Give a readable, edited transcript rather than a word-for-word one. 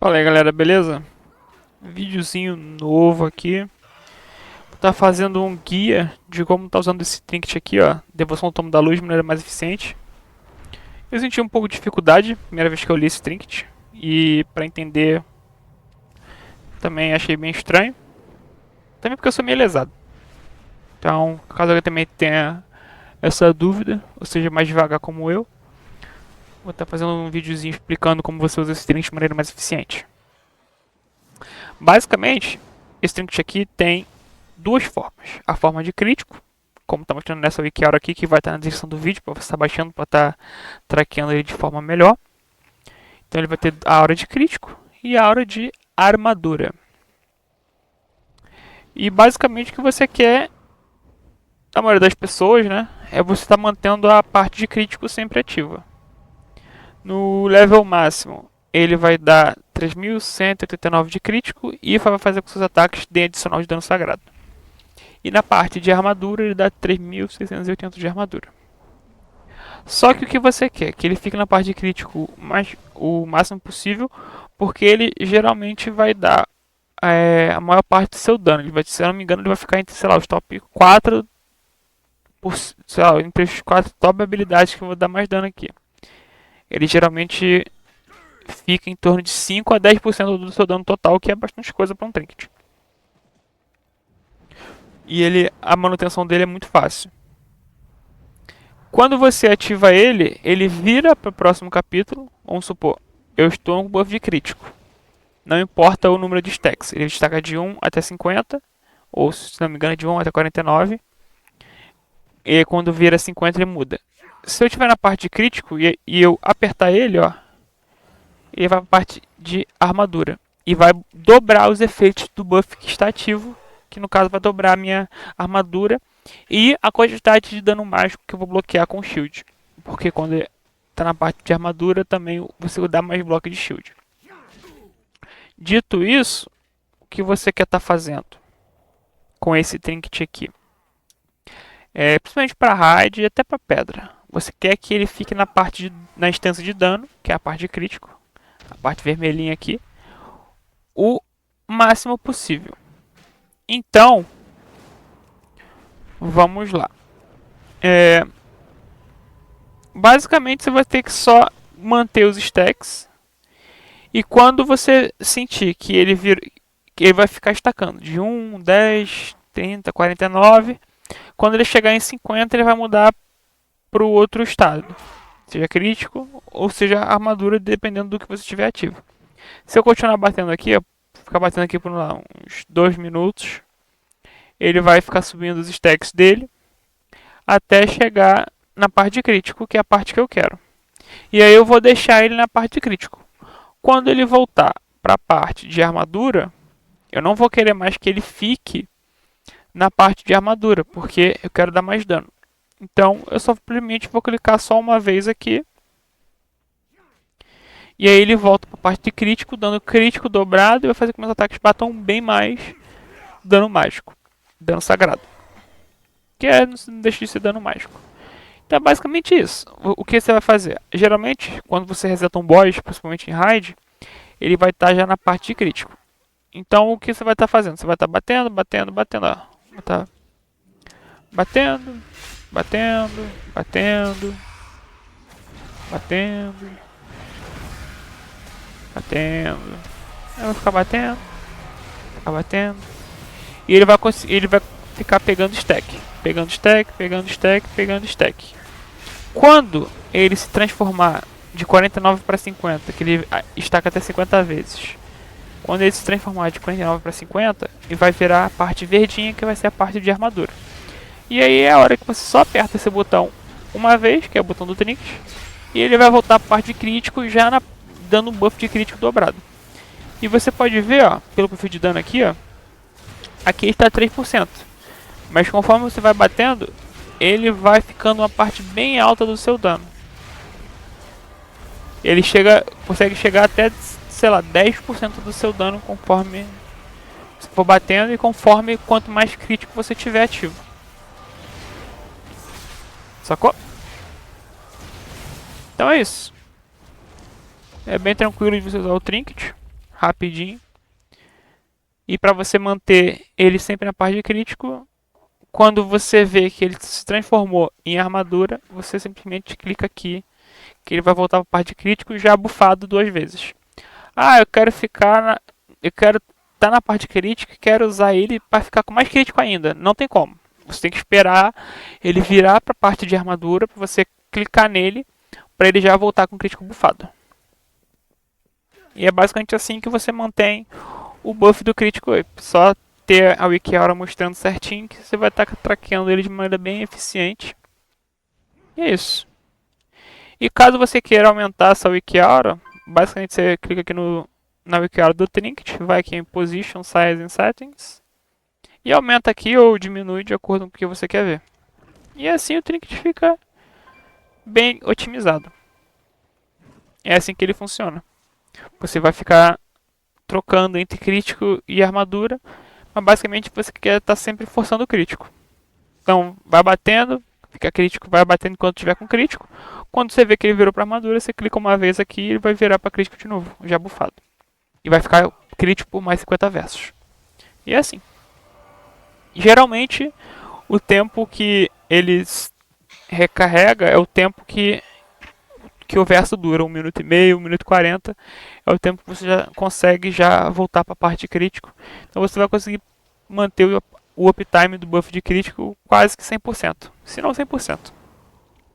Fala aí galera, beleza? Videozinho novo aqui. Tá fazendo um guia de como tá usando esse trinket aqui, ó. Devoção ao tomo da luz de maneira mais eficiente. Eu senti um pouco de dificuldade, primeira vez que eu li esse trinket. E pra entender também achei bem estranho. Também porque eu sou meio lesado. Então, caso alguém também tenha essa dúvida, ou seja, mais devagar como eu, vou estar fazendo um videozinho explicando como você usa esse trinket de maneira mais eficiente. Basicamente, esse trinket aqui tem duas formas. A forma de crítico, como está mostrando nessa wikiaura aqui, que vai estar na descrição do vídeo, para você estar baixando, para estar traqueando ele de forma melhor. Então ele vai ter a aura de crítico e a aura de armadura. E basicamente o que você quer, a maioria das pessoas, né, é você estar mantendo a parte de crítico sempre ativa. No level máximo, ele vai dar 3.189 de crítico e vai fazer com que seus ataques deem adicional de dano sagrado. E na parte de armadura ele dá 3.680 de armadura. Só que o que você quer? Que ele fique na parte de crítico o máximo possível, porque ele geralmente vai dar a maior parte do seu dano. Ele vai, se eu não me engano, ele vai ficar entre, sei lá, os top 4, sei lá, entre os 4 top habilidades que eu vou dar mais dano aqui. Ele geralmente fica em torno de 5 a 10% do seu dano total, que é bastante coisa para um trinket. E a manutenção dele é muito fácil. Quando você ativa ele, ele vira para o próximo capítulo. Vamos supor, eu estou no buff de crítico. Não importa o número de stacks. Ele destaca de 1 até 50. Ou, se não me engano, de 1 até 49. E quando vira 50, ele muda. Se eu estiver na parte de crítico e eu apertar ele, ó, ele vai para a parte de armadura. E vai dobrar os efeitos do buff que está ativo. Que no caso vai dobrar a minha armadura. E a quantidade de dano mágico que eu vou bloquear com o shield. Porque quando está na parte de armadura também você dá mais bloco de shield. Dito isso, o que você quer estar fazendo com esse trinket aqui? Principalmente para raid e até para pedra. Você quer que ele fique na instância de dano, que é a parte de crítico. A parte vermelhinha aqui. O máximo possível. Então, vamos lá. Basicamente você vai ter que só manter os stacks. E quando você sentir que que ele vai ficar estacando de 1, 10, 30, 49. Quando ele chegar em 50, ele vai mudar para o outro estado. Seja crítico ou seja armadura, dependendo do que você tiver ativo. Se eu continuar batendo aqui, ficar batendo aqui por uns 2 minutos, ele vai ficar subindo os stacks dele até chegar na parte de crítico, que é a parte que eu quero. E aí eu vou deixar ele na parte de crítico. Quando ele voltar para a parte de armadura, eu não vou querer mais que ele fique na parte de armadura, porque eu quero dar mais dano. Então eu simplesmente vou clicar só uma vez aqui. E aí ele volta para a parte de crítico, dano crítico dobrado, e vai fazer com que meus ataques batam bem mais dano mágico, dano sagrado. Que não deixa de ser dano mágico. Então é basicamente isso. O que você vai fazer? Geralmente, quando você reseta um boss, principalmente em raid, ele vai estar já na parte de crítico. Então o que você vai estar fazendo? Você vai estar batendo, batendo, batendo. Ó. Vai estar batendo, batendo, batendo, batendo, batendo. Aí vai ficar batendo, ficar batendo. E ele vai ficar pegando stack. Pegando stack, pegando stack, pegando stack. Quando ele se transformar de 49 para 50, que ele estaca até 50 vezes. Quando ele se transformar de 49 para 50, ele vai virar a parte verdinha, que vai ser a parte de armadura. E aí é a hora que você só aperta esse botão uma vez, que é o botão do trinket, e ele vai voltar para a parte de crítico, já dando um buff de crítico dobrado. E você pode ver, ó, pelo perfil de dano aqui, ó, aqui está 3%. Mas conforme você vai batendo, ele vai ficando uma parte bem alta do seu dano. Ele consegue chegar até, sei lá, 10% do seu dano conforme você for batendo e conforme quanto mais crítico você tiver ativo. Sacou? Então é isso. É bem tranquilo de você usar o trinket. rapidinho. E para você manter ele sempre na parte de crítico, quando você vê que ele se transformou em armadura, você simplesmente clica aqui, que ele vai voltar para a parte de crítico já bufado 2 vezes. Ah, eu quero eu quero estar na parte crítica e quero usar ele para ficar com mais crítico ainda. Não tem como. Você tem que esperar ele virar para a parte de armadura para você clicar nele para ele já voltar com crítico bufado. E é basicamente assim que você mantém o buff do crítico up. Só ter a Wiki Aura mostrando certinho que você vai estar traqueando ele de maneira bem eficiente. E é isso. E caso você queira aumentar essa Wiki Aura, basicamente você clica aqui na Wiki Aura do Trinket, vai aqui em Position, Size and Settings e aumenta aqui ou diminui de acordo com o que você quer ver. E assim o Trinket fica bem otimizado. É assim que ele funciona. Você vai ficar trocando entre crítico e armadura, mas basicamente você quer estar sempre forçando o crítico. Então vai batendo, fica crítico, vai batendo enquanto tiver com crítico. Quando você vê que ele virou para armadura, você clica uma vez aqui e ele vai virar para crítico de novo, já bufado. E vai ficar crítico por mais 50 versos. E é assim. Geralmente o tempo que eles recarrega é o tempo que o verso dura, 1 minuto e meio, 1 minuto e 40, é o tempo que você já consegue já voltar para a parte de crítico. Então você vai conseguir manter o uptime do buff de crítico quase que 100%, se não 100%.